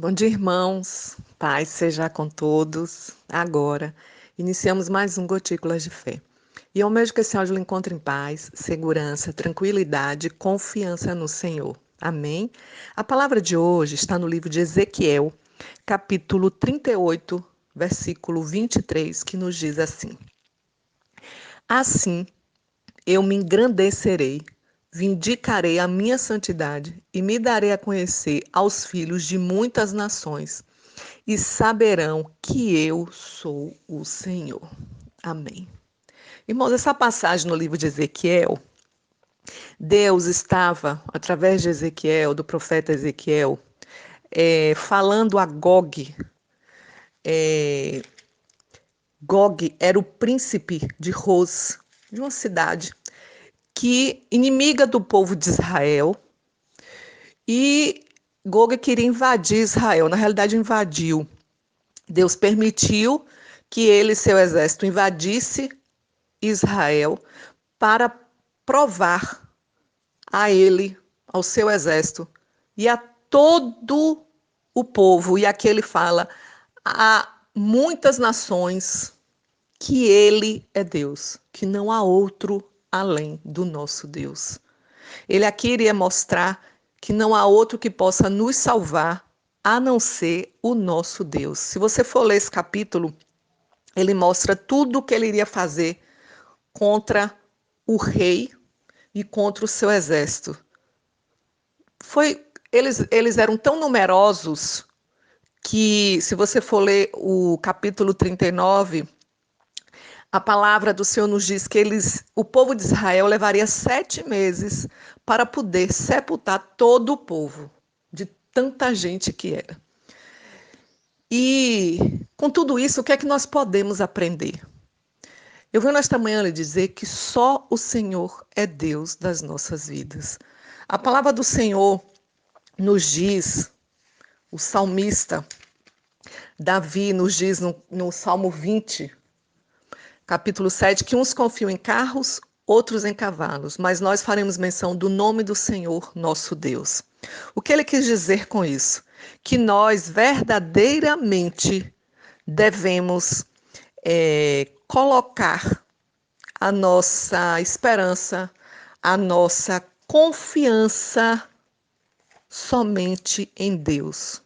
Bom dia, irmãos. Paz seja com todos. Agora, iniciamos mais um Gotículas de Fé. E eu almejo que esse áudio lhe encontre em paz, segurança, tranquilidade e confiança no Senhor. Amém? A palavra de hoje está no livro de Ezequiel, capítulo 38, versículo 23, que nos diz assim: Assim eu me engrandecerei, vindicarei a minha santidade e me darei a conhecer aos filhos de muitas nações, e saberão que eu sou o Senhor. Amém. Irmãos, essa passagem no livro de Ezequiel, Deus estava, através de Ezequiel, do profeta Ezequiel, falando a Gog. Gog era o príncipe de Ros, de uma cidade que inimiga do povo de Israel, e Gog queria invadir Israel. Na realidade, invadiu. Deus permitiu que ele e seu exército invadisse Israel para provar a ele, ao seu exército e a todo o povo, e aqui ele fala a muitas nações, que ele é Deus, que não há outro além do nosso Deus. Ele aqui iria mostrar que não há outro que possa nos salvar a não ser o nosso Deus. Se você for ler esse capítulo, ele mostra tudo o que ele iria fazer contra o rei e contra o seu exército. Eles eram tão numerosos que, se você for ler o capítulo 39, a palavra do Senhor nos diz que o povo de Israel levaria 7 meses para poder sepultar todo o povo, de tanta gente que era. E, com tudo isso, o que é que nós podemos aprender? Eu venho nesta manhã lhe dizer que só o Senhor é Deus das nossas vidas. A palavra do Senhor nos diz, o salmista Davi nos diz no Salmo 20, capítulo 7, que uns confiam em carros, outros em cavalos, mas nós faremos menção do nome do Senhor, nosso Deus. O que ele quis dizer com isso? Que nós verdadeiramente devemos colocar a nossa esperança, a nossa confiança somente em Deus.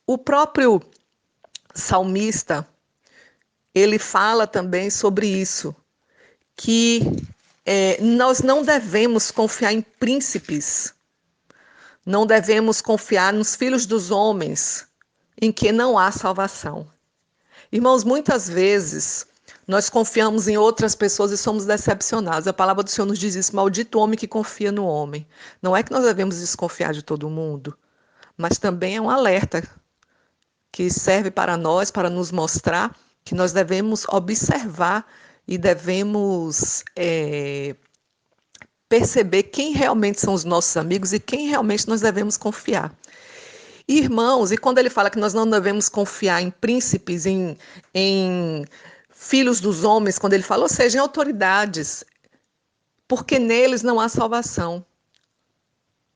O próprio salmista, ele fala também sobre isso, que nós não devemos confiar em príncipes, não devemos confiar nos filhos dos homens, em que não há salvação. Irmãos, muitas vezes nós confiamos em outras pessoas e somos decepcionados. A palavra do Senhor nos diz isso: maldito o homem que confia no homem. Não é que nós devemos desconfiar de todo mundo, mas também é um alerta que serve para nós, para nos mostrar que nós devemos observar e devemos perceber quem realmente são os nossos amigos e quem realmente nós devemos confiar. Irmãos, e quando ele fala que nós não devemos confiar em príncipes, em filhos dos homens, quando ele fala, ou seja, em autoridades, porque neles não há salvação.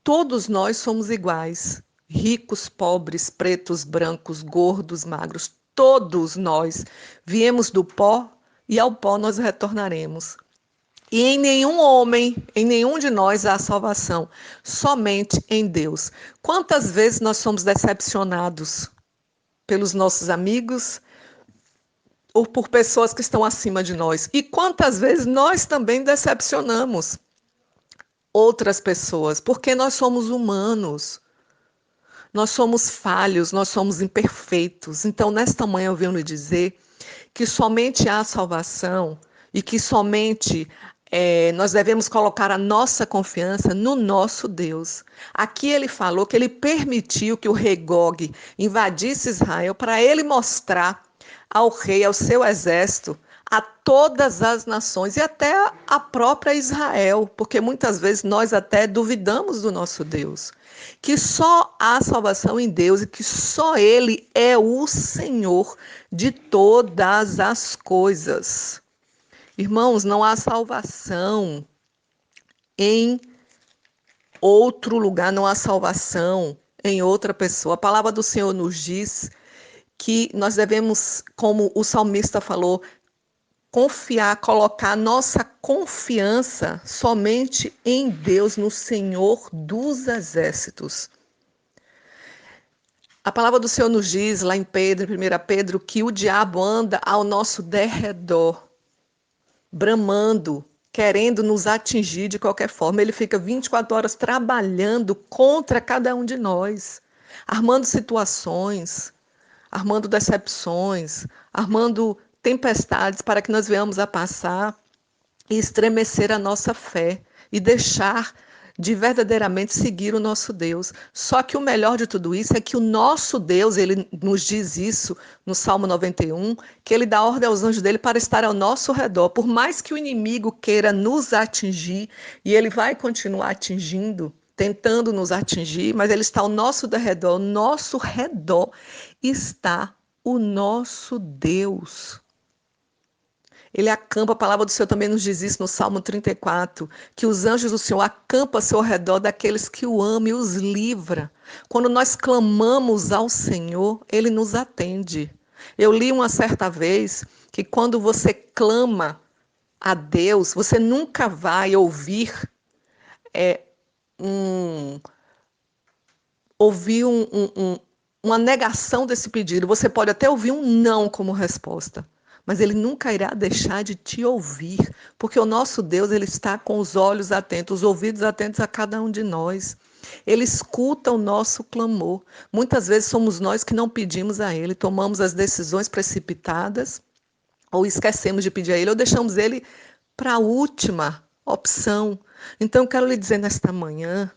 Todos nós somos iguais, ricos, pobres, pretos, brancos, gordos, magros, todos nós viemos do pó e ao pó nós retornaremos. E em nenhum homem, em nenhum de nós há salvação, somente em Deus. Quantas vezes nós somos decepcionados pelos nossos amigos ou por pessoas que estão acima de nós? E quantas vezes nós também decepcionamos outras pessoas, porque nós somos humanos, nós somos falhos, nós somos imperfeitos. Então, nesta manhã eu venho lhe dizer que somente há salvação e que somente nós devemos colocar a nossa confiança no nosso Deus. Aqui ele falou que ele permitiu que o rei Gog invadisse Israel para ele mostrar ao rei, ao seu exército, a todas as nações e até a própria Israel, porque muitas vezes nós até duvidamos do nosso Deus, que só há salvação em Deus e que só Ele é o Senhor de todas as coisas. Irmãos, não há salvação em outro lugar, não há salvação em outra pessoa. A palavra do Senhor nos diz que nós devemos, como o salmista falou, confiar, colocar nossa confiança somente em Deus, no Senhor dos Exércitos. A palavra do Senhor nos diz, lá em Pedro, em 1 Pedro, que o diabo anda ao nosso derredor, bramando, querendo nos atingir de qualquer forma. Ele fica 24 horas trabalhando contra cada um de nós, armando situações, armando decepções, armando tempestades para que nós venhamos a passar e estremecer a nossa fé e deixar de verdadeiramente seguir o nosso Deus. Só que o melhor de tudo isso é que o nosso Deus, ele nos diz isso no Salmo 91, que ele dá ordem aos anjos dele para estar ao nosso redor. Por mais que o inimigo queira nos atingir, e ele vai continuar atingindo, tentando nos atingir, mas ele está ao nosso redor, ao nosso redor está o nosso Deus. Ele acampa, a palavra do Senhor também nos diz isso no Salmo 34, que os anjos do Senhor acampam ao seu redor daqueles que o amam e os livra. Quando nós clamamos ao Senhor, Ele nos atende. Eu li uma certa vez que quando você clama a Deus, você nunca vai ouvir um, uma negação desse pedido. Você pode até ouvir um não como resposta, mas ele nunca irá deixar de te ouvir, porque o nosso Deus, ele está com os olhos atentos, os ouvidos atentos a cada um de nós. Ele escuta o nosso clamor. Muitas vezes somos nós que não pedimos a ele, tomamos as decisões precipitadas, ou esquecemos de pedir a ele, ou deixamos ele para a última opção. Então, eu quero lhe dizer nesta manhã,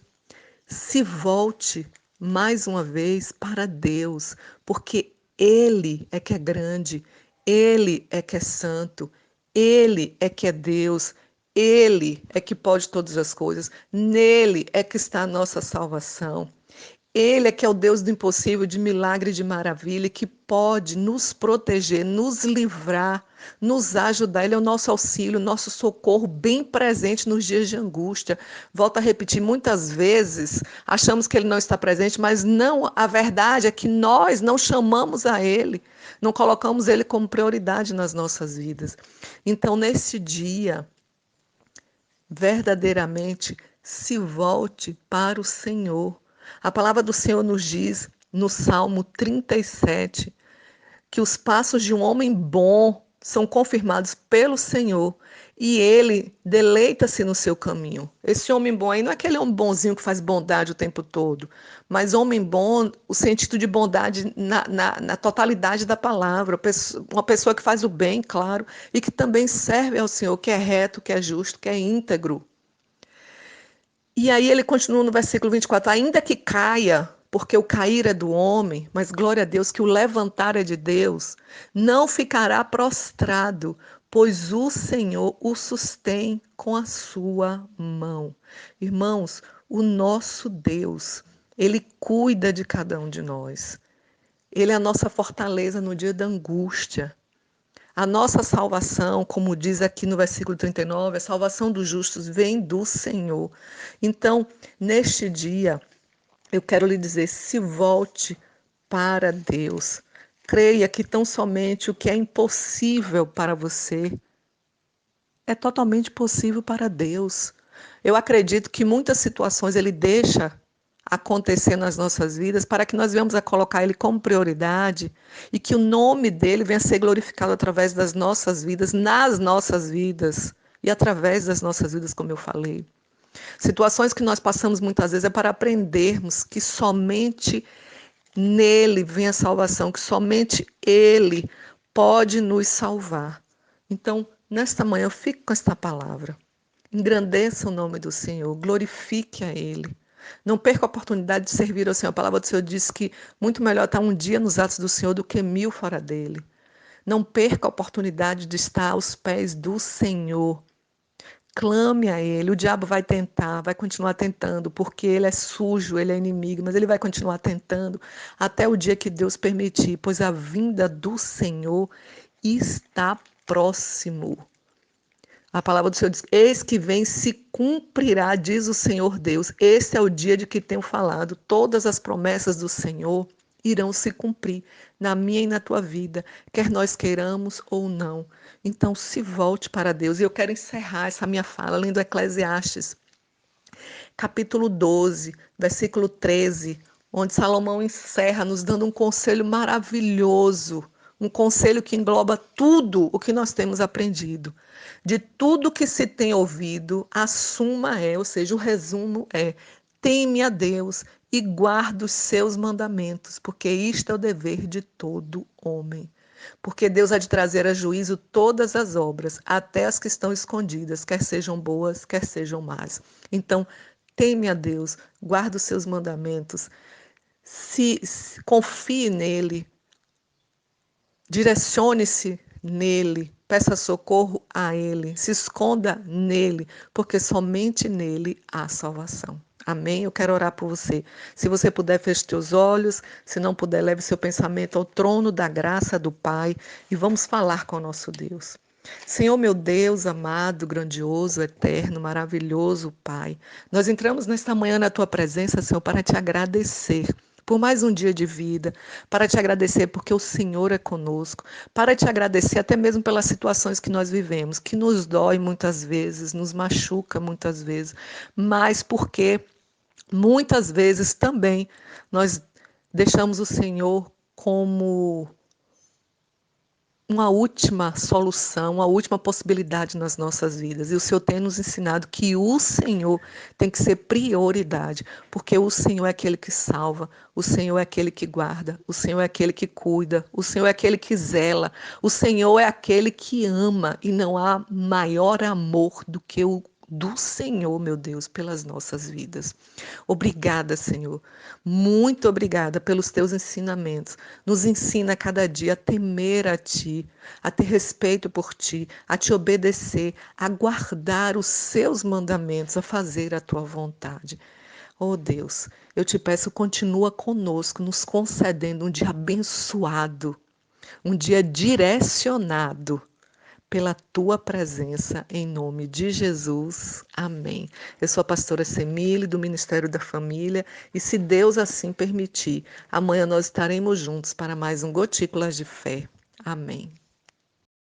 se volte mais uma vez para Deus, porque Ele é que é grande, Ele é que é santo, Ele é que é Deus, Ele é que pode todas as coisas, nele é que está a nossa salvação. Ele é que é o Deus do impossível, de milagre e de maravilha, que pode nos proteger, nos livrar, nos ajudar. Ele é o nosso auxílio, nosso socorro bem presente nos dias de angústia. Volto a repetir, muitas vezes achamos que ele não está presente, mas não, a verdade é que nós não chamamos a ele, não colocamos ele como prioridade nas nossas vidas. Então, nesse dia, verdadeiramente, se volte para o Senhor. A palavra do Senhor nos diz, no Salmo 37, que os passos de um homem bom são confirmados pelo Senhor e ele deleita-se no seu caminho. Esse homem bom aí não é aquele homem bonzinho que faz bondade o tempo todo, mas homem bom, o sentido de bondade na totalidade da palavra, uma pessoa que faz o bem, claro, e que também serve ao Senhor, que é reto, que é justo, que é íntegro. E aí ele continua no versículo 24, ainda que caia, porque o cair é do homem, mas glória a Deus que o levantar é de Deus, não ficará prostrado, pois o Senhor o sustém com a sua mão. Irmãos, o nosso Deus, ele cuida de cada um de nós. Ele é a nossa fortaleza no dia da angústia. A nossa salvação, como diz aqui no versículo 39, a salvação dos justos vem do Senhor. Então, neste dia, eu quero lhe dizer, se volte para Deus. Creia que tão somente o que é impossível para você é totalmente possível para Deus. Eu acredito que muitas situações Ele deixa acontecer nas nossas vidas para que nós venhamos a colocar Ele como prioridade e que o nome dEle venha a ser glorificado através das nossas vidas, nas nossas vidas e através das nossas vidas, como eu falei. Situações que nós passamos muitas vezes é para aprendermos que somente nele vem a salvação, que somente Ele pode nos salvar. Então, nesta manhã, eu fico com esta palavra. Engrandeça o nome do Senhor, glorifique a Ele. Não perca a oportunidade de servir ao Senhor. A palavra do Senhor diz que muito melhor estar um dia nos atos do Senhor do que 1000 fora dele. Não perca a oportunidade de estar aos pés do Senhor. Clame a Ele. O diabo vai tentar, vai continuar tentando, porque ele é sujo, ele é inimigo, mas ele vai continuar tentando até o dia que Deus permitir, pois a vinda do Senhor está próximo. A palavra do Senhor diz: eis que vem, se cumprirá, diz o Senhor Deus. Este é o dia de que tenho falado. Todas as promessas do Senhor irão se cumprir na minha e na tua vida, quer nós queiramos ou não. Então, se volte para Deus. E eu quero encerrar essa minha fala lendo Eclesiastes, capítulo 12, versículo 13, onde Salomão encerra nos dando um conselho maravilhoso, um conselho que engloba tudo o que nós temos aprendido. De tudo que se tem ouvido, a suma é, ou seja, o resumo é: teme a Deus e guarda os seus mandamentos, porque isto é o dever de todo homem. Porque Deus há de trazer a juízo todas as obras, até as que estão escondidas, quer sejam boas, quer sejam más. Então, teme a Deus, guarda os seus mandamentos, confie nele, direcione-se nele, peça socorro a ele, se esconda nele, porque somente nele há salvação. Amém? Eu quero orar por você. Se você puder, feche teus olhos. Se não puder, leve seu pensamento ao trono da graça do Pai e vamos falar com o nosso Deus. Senhor, meu Deus, amado, grandioso, eterno, maravilhoso Pai, nós entramos nesta manhã na Tua presença, Senhor, para Te agradecer por mais um dia de vida, para Te agradecer porque o Senhor é conosco, para Te agradecer até mesmo pelas situações que nós vivemos, que nos dói muitas vezes, nos machuca muitas vezes, mas porque muitas vezes também nós deixamos o Senhor como uma última solução, uma última possibilidade nas nossas vidas. E o Senhor tem nos ensinado que o Senhor tem que ser prioridade, porque o Senhor é aquele que salva, o Senhor é aquele que guarda, o Senhor é aquele que cuida, o Senhor é aquele que zela, o Senhor é aquele que ama, e não há maior amor do que o do Senhor, meu Deus, pelas nossas vidas. Obrigada, Senhor. Muito obrigada pelos teus ensinamentos. Nos ensina cada dia a temer a Ti, a ter respeito por Ti, a Te obedecer, a guardar os seus mandamentos, a fazer a Tua vontade. Oh Deus, eu te peço, continua conosco, nos concedendo um dia abençoado, um dia direcionado pela tua presença, em nome de Jesus. Amém. Eu sou a pastora Semile, do Ministério da Família, e se Deus assim permitir, amanhã nós estaremos juntos para mais um Gotículas de Fé. Amém.